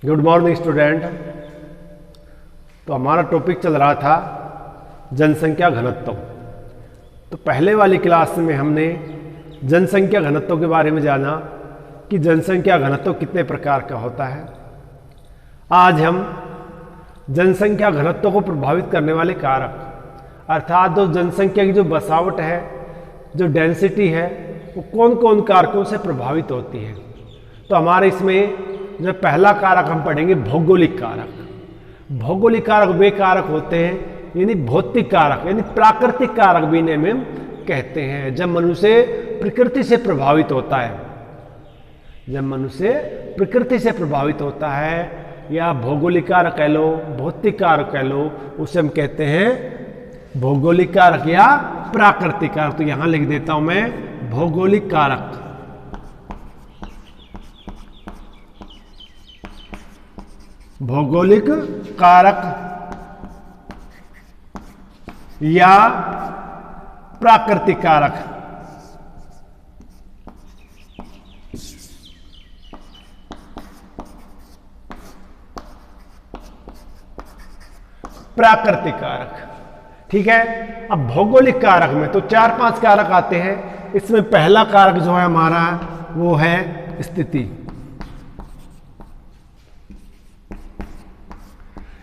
Good morning student. तो हमारा topic चल रहा था जनसंख्या घनत्व। तो पहले वाली क्लास में हमने जनसंख्या घनत्व के बारे में जाना कि जनसंख्या घनत्व कितने प्रकार का होता है। आज हम जनसंख्या घनत्व को प्रभावित करने वाले कारक अर्थात जो जनसंख्या की जो बसावट है, जो डेंसिटी है, वो कौन कौन कारकों से प्रभावित होती है। तो हमारे इसमें जो पहला कारक हम पढ़ेंगे भौगोलिक कारक। भौगोलिक कारक वे कारक होते हैं यानी भौतिक कारक यानी प्राकृतिक कारक भी इन्हें हम कहते हैं जब मनुष्य प्रकृति से प्रभावित होता है। जब मनुष्य प्रकृति से प्रभावित होता है या भौगोलिक कारक कह लो, भौतिक कारक कह लो, उसे हम कहते हैं भौगोलिक कारक या प्राकृतिक कारक। तो यहां लिख देता हूं मैं भौगोलिक कारक। भौगोलिक कारक या प्राकृतिक कारक। प्राकृतिक कारक, ठीक है। अब भौगोलिक कारक में तो 4-5 कारक आते हैं। इसमें पहला कारक जो है हमारा वो है स्थिति।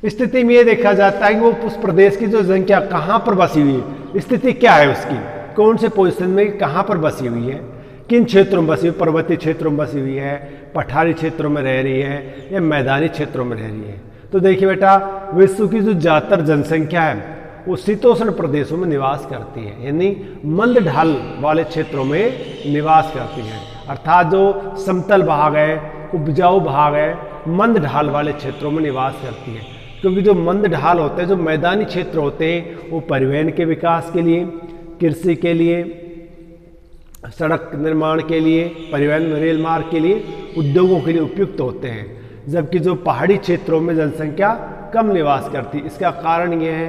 स्थिति में यह देखा जाता है कि वो उस प्रदेश की जो जनसंख्या कहां पर बसी हुई है, स्थिति क्या है उसकी, कौन से पोजीशन में कहां पर बसी हुई है, किन क्षेत्रों में बसी हुई, पर्वतीय क्षेत्रों में बसी हुई है, पठारी क्षेत्रों में रह रही है या मैदानी क्षेत्रों में रह रही है। तो देखिए बेटा, विश्व की जो ज्यादातर जनसंख्या है वो शीतोष्ण प्रदेशों में निवास करती है यानी मंद ढाल वाले क्षेत्रों में निवास करती है। अर्थात जो समतल भाग है, उपजाऊ भाग है, मंद ढाल वाले क्षेत्रों में निवास करती है। क्योंकि जो मंद ढाल होते हैं, जो मैदानी क्षेत्र होते हैं, वो परिवहन के विकास के लिए, कृषि के लिए, सड़क निर्माण के लिए, परिवहन रेल मार्ग के लिए, उद्योगों के लिए उपयुक्त होते हैं। जबकि जो पहाड़ी क्षेत्रों में जनसंख्या कम निवास करती। इसका कारण यह है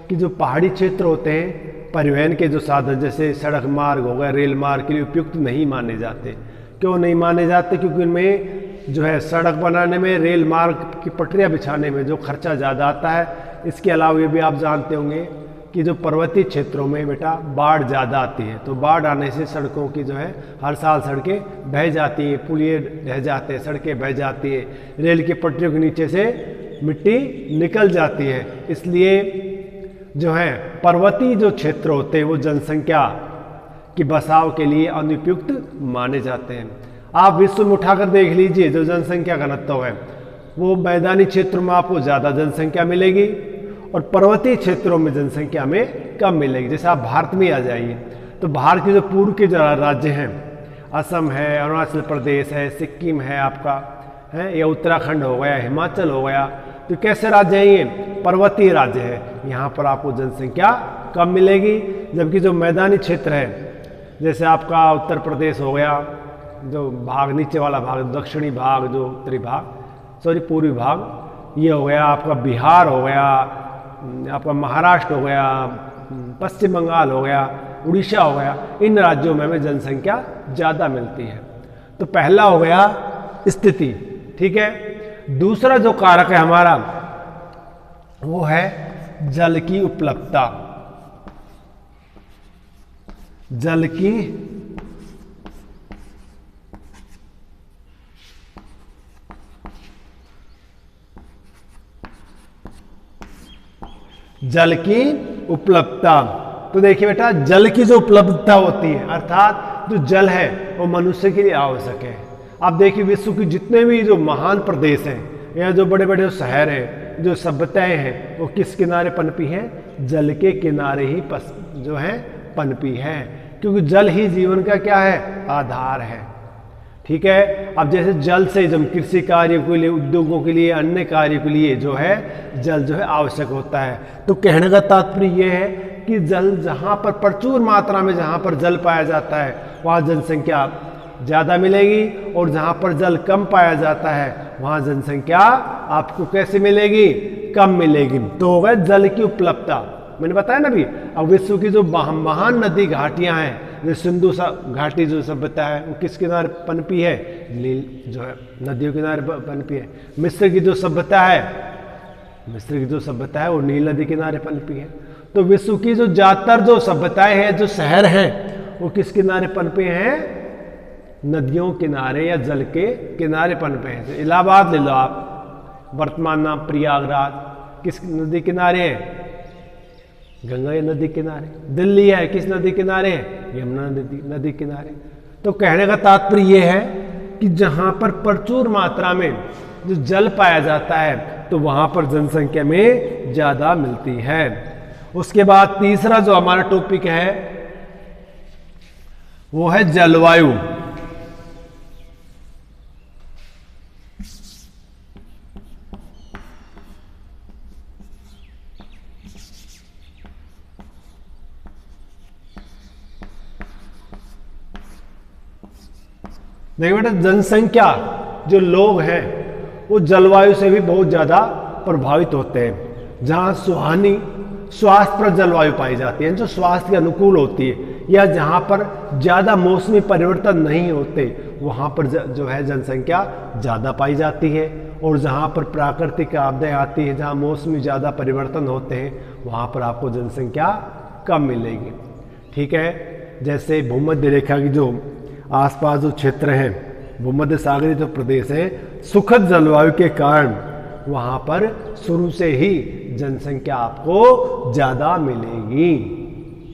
कि जो पहाड़ी क्षेत्र होते हैं परिवहन के जो साधन जैसे सड़क मार्ग हो गए, रेल मार्ग के लिए उपयुक्त नहीं माने जाते। क्यों नहीं माने जाते? क्योंकि उनमें जो है सड़क बनाने में, रेल मार्ग की पटरियां बिछाने में जो खर्चा ज़्यादा आता है। इसके अलावा ये भी आप जानते होंगे कि जो पर्वतीय क्षेत्रों में बेटा बाढ़ ज़्यादा आती है। तो बाढ़ आने से सड़कों की जो है हर साल सड़कें बह जाती हैं, पुलिये रह जाते हैं, सड़कें बह जाती है, रेल की पटरियों के नीचे से मिट्टी निकल जाती है। इसलिए जो है पर्वतीय जो क्षेत्र होते हैं वो जनसंख्या की बसाव के लिए अनुपयुक्त माने जाते हैं। आप विश्व में उठाकर देख लीजिए, जो जनसंख्या घनत्व है वो मैदानी क्षेत्रों में आपको ज़्यादा जनसंख्या मिलेगी और पर्वतीय क्षेत्रों में जनसंख्या में कम मिलेगी। जैसे आप भारत में आ जाइए तो भारत के जो पूर्व के जो राज्य हैं, असम है, अरुणाचल प्रदेश है, सिक्किम है आपका, है या उत्तराखंड हो गया, हिमाचल हो गया, तो कैसे राज्य हैं ये? पर्वतीय राज्य है। यहाँ पर आपको जनसंख्या कम मिलेगी। जबकि जो मैदानी क्षेत्र है जैसे आपका उत्तर प्रदेश हो गया, जो भाग नीचे वाला भाग, दक्षिणी भाग, जो उत्तरी भाग, पूर्वी भाग, ये हो गया आपका बिहार हो गया, आपका महाराष्ट्र हो गया, पश्चिम बंगाल हो गया, उड़ीसा हो गया, इन राज्यों में हमें जनसंख्या ज़्यादा मिलती है। तो पहला हो गया स्थिति, ठीक है। दूसरा जो कारक है हमारा वो है जल की उपलब्धता। जल की उपलब्धता। तो देखिए बेटा, जल की जो उपलब्धता होती है अर्थात जो जल है वो मनुष्य के लिए आवश्यक है। आप देखिए विश्व की जितने भी जो महान प्रदेश हैं या जो बड़े बड़े शहर हैं, जो सभ्यताएं हैं, वो किस किनारे पनपी हैं? जल के किनारे ही जो है पनपी है। क्योंकि जल ही जीवन का क्या है? आधार है, ठीक है। अब जैसे जल से जब कृषि कार्य के लिए, उद्योगों के लिए, अन्य कार्य के लिए जो है जल जो है आवश्यक होता है। तो कहने का तात्पर्य यह है कि जल जहाँ पर प्रचुर मात्रा में जहाँ पर जल पाया जाता है वहाँ जनसंख्या ज़्यादा मिलेगी और जहाँ पर जल कम पाया जाता है वहाँ जनसंख्या आपको कैसे मिलेगी? कम मिलेगी। तो होगा जल की उपलब्धता। मैंने बताया ना भी, अब विश्व की जो महान नदी घाटियां हैं जो सिंधु घाटी जो सभ्यता है वो किस किनारे पनपी है, नील जो है नदियों किनारे पनपी है। मिस्र की जो सभ्यता है वो नील नदी किनारे पनपी है। तो विश्व की जो ज्यादातर जो सभ्यताएं हैं, जो शहर हैं, वो किस किनारे पनपे हैं, नदियों किनारे या जल के किनारे पनपे हैं। इलाहाबाद ले लो आप, वर्तमान नाम प्रयागराज, किस नदी किनारे है, गंगा नदी किनारे। दिल्ली है, किस नदी किनारे है, यमुना नदी किनारे। तो कहने का तात्पर्य यह है कि जहां पर प्रचुर मात्रा में जो जल पाया जाता है तो वहां पर जनसंख्या में ज्यादा मिलती है। उसके बाद तीसरा जो हमारा टॉपिक है वो है जलवायु। देखिए बेटा, जनसंख्या जो लोग हैं वो जलवायु से भी बहुत ज़्यादा प्रभावित होते हैं। जहाँ सुहानी स्वास्थ्यप्रद जलवायु पाई जाती है, जो स्वास्थ्य के अनुकूल होती है, या जहाँ पर ज़्यादा मौसमी परिवर्तन नहीं होते, वहाँ पर जो है जनसंख्या ज़्यादा पाई जाती है। और जहाँ पर प्राकृतिक आपदाएं आती हैं, जहाँ मौसमी ज़्यादा परिवर्तन होते हैं, वहाँ पर आपको जनसंख्या कम मिलेगी। ठीक है, जैसे भूमध्य रेखा की जो आसपास जो क्षेत्र हैं, भूमध्य सागरीय जो प्रदेश है, सुखद जलवायु के कारण वहाँ पर शुरू से ही जनसंख्या आपको ज़्यादा मिलेगी।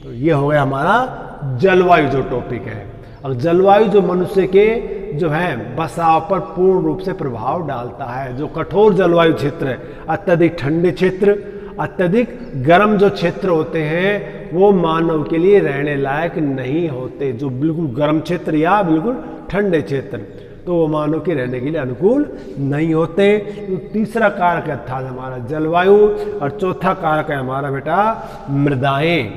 तो ये हो गया हमारा जलवायु जो टॉपिक है। और जलवायु जो मनुष्य के जो है बसाव पर पूर्ण रूप से प्रभाव डालता है। जो कठोर जलवायु क्षेत्र है, अत्यधिक ठंडे क्षेत्र, अत्यधिक गर्म जो क्षेत्र होते हैं, वो मानव के लिए रहने लायक नहीं होते। जो बिल्कुल गर्म क्षेत्र या बिल्कुल ठंडे क्षेत्र, तो वो मानव के रहने के लिए अनुकूल नहीं होते। तो तीसरा कारक था हमारा जलवायु, और चौथा कारक है हमारा बेटा मृदाएं।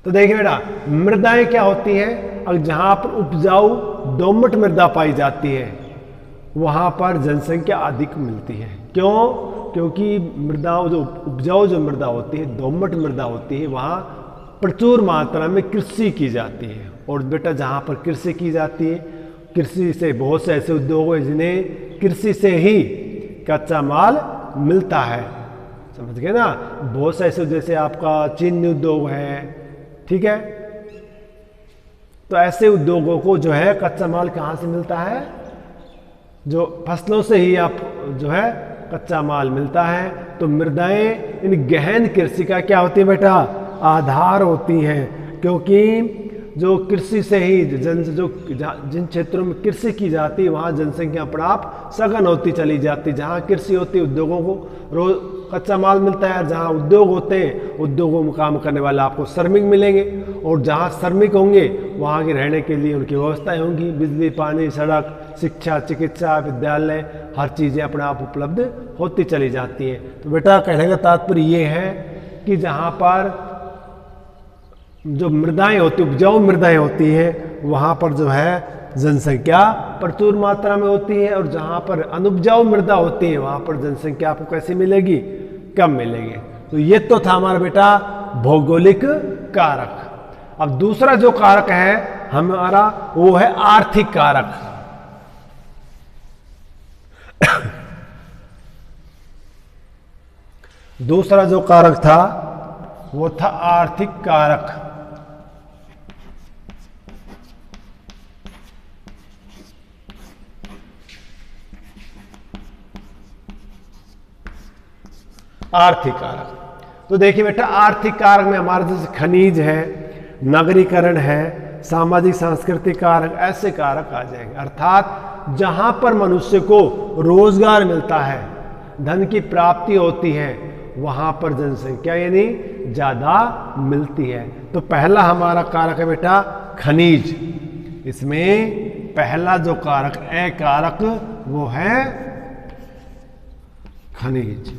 तो देखिए बेटा, मृदाएं क्या होती हैं, और जहां पर उपजाऊ दोमट मृदा पाई जाती है वहां पर जनसंख्या अधिक मिलती है। क्यों? क्योंकि मृदाओं जो उपजाऊ जो मृदा होती है, दोमट मृदा होती है, वहां प्रचुर मात्रा में कृषि की जाती है। और बेटा जहां पर कृषि की जाती है, कृषि से बहुत से ऐसे उद्योग हैं जिन्हें कृषि से ही कच्चा माल मिलता है। समझ गए ना? बहुत से ऐसे, जैसे आपका चीनी उद्योग है, ठीक है। तो ऐसे उद्योगों को जो है कच्चा माल कहाँ से मिलता है, जो फसलों से ही आप जो है कच्चा माल मिलता है। तो मृदाएं इन गहन कृषि का क्या होती है बेटा, आधार होती हैं। क्योंकि जो कृषि से ही जिन क्षेत्रों में कृषि की जाती है वहाँ जनसंख्या अपने आप सघन होती चली जाती है। जहाँ कृषि होती है उद्योगों को रोज कच्चा माल मिलता है, जहाँ उद्योग होते हैं उद्योगों में काम करने वाले आपको श्रमिक मिलेंगे, और जहाँ श्रमिक होंगे वहाँ के रहने के लिए उनकी व्यवस्थाएं होंगी, बिजली, पानी, सड़क, शिक्षा, चिकित्सा, विद्यालय, हर चीज़ें अपने आप उपलब्ध होती चली जाती हैं। तो बेटा कहने का तात्पर्य ये है कि जहाँ पर जो मृदाएं होती, उपजाऊ मृदाएं होती हैं, वहाँ पर जो है जनसंख्या प्रचुर मात्रा में होती है, और जहाँ पर अनुपजाऊ मृदा होती है वहाँ पर जनसंख्या आपको कैसे मिलेगी, कम मिलेगी। तो ये तो था हमारा बेटा भौगोलिक कारक। अब दूसरा जो कारक है हमारा वो है आर्थिक कारक। दूसरा जो कारक था वो था आर्थिक कारक। आर्थिक कारक, तो देखिए बेटा आर्थिक कारक में हमारे जैसे खनिज है, नगरीकरण है, सामाजिक सांस्कृतिक कारक, ऐसे कारक आ जाएंगे। अर्थात जहां पर मनुष्य को रोजगार मिलता है, धन की प्राप्ति होती है, वहां पर जनसंख्या यानी ज्यादा मिलती है। तो पहला हमारा कारक है बेटा खनिज। इसमें पहला जो कारक ए कारक वो है खनिज।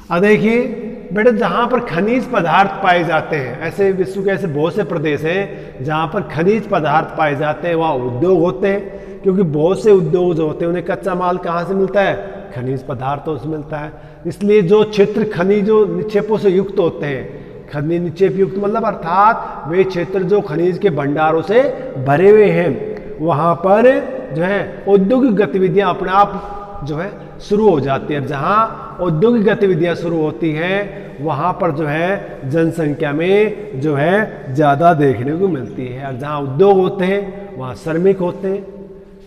अब देखिए बेटा जहां पर खनिज पदार्थ पाए जाते हैं, ऐसे विश्व के ऐसे बहुत से प्रदेश हैं जहां पर खनिज पदार्थ पाए जाते हैं, वहां उद्योग होते हैं। क्योंकि बहुत से उद्योग जो होते हैं उन्हें कच्चा माल कहाँ से मिलता है, खनिज पदार्थों से मिलता है। इसलिए जो क्षेत्र खनिजों निक्षेपों से युक्त होते हैं, खनिज निक्षेप युक्त मतलब अर्थात वे क्षेत्र जो खनिज के भंडारों से भरे हुए हैं, वहाँ पर जो है औद्योगिक गतिविधियाँ अपने आप जो है शुरू हो जाती है। जहाँ औद्योगिक गतिविधियाँ शुरू होती हैं वहाँ पर जो है जनसंख्या में जो है ज़्यादा देखने को मिलती है। और जहाँ उद्योग होते हैं वहाँ श्रमिक होते हैं,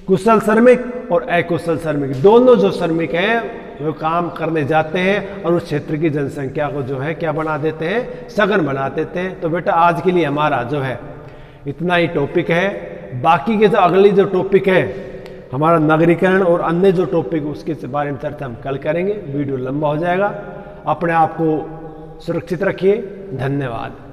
कुशल श्रमिक और अकुशल श्रमिक, दोनों जो श्रमिक हैं वो काम करने जाते हैं और उस क्षेत्र की जनसंख्या को जो है क्या बना देते हैं, सघन बना देते हैं। तो बेटा आज के लिए हमारा जो है इतना ही टॉपिक है। बाकी के जो अगली जो टॉपिक है हमारा नगरीकरण और अन्य जो टॉपिक उसके बारे में चर्चा हम कल करेंगे। वीडियो लंबा हो जाएगा। अपने आप को सुरक्षित रखिए। धन्यवाद।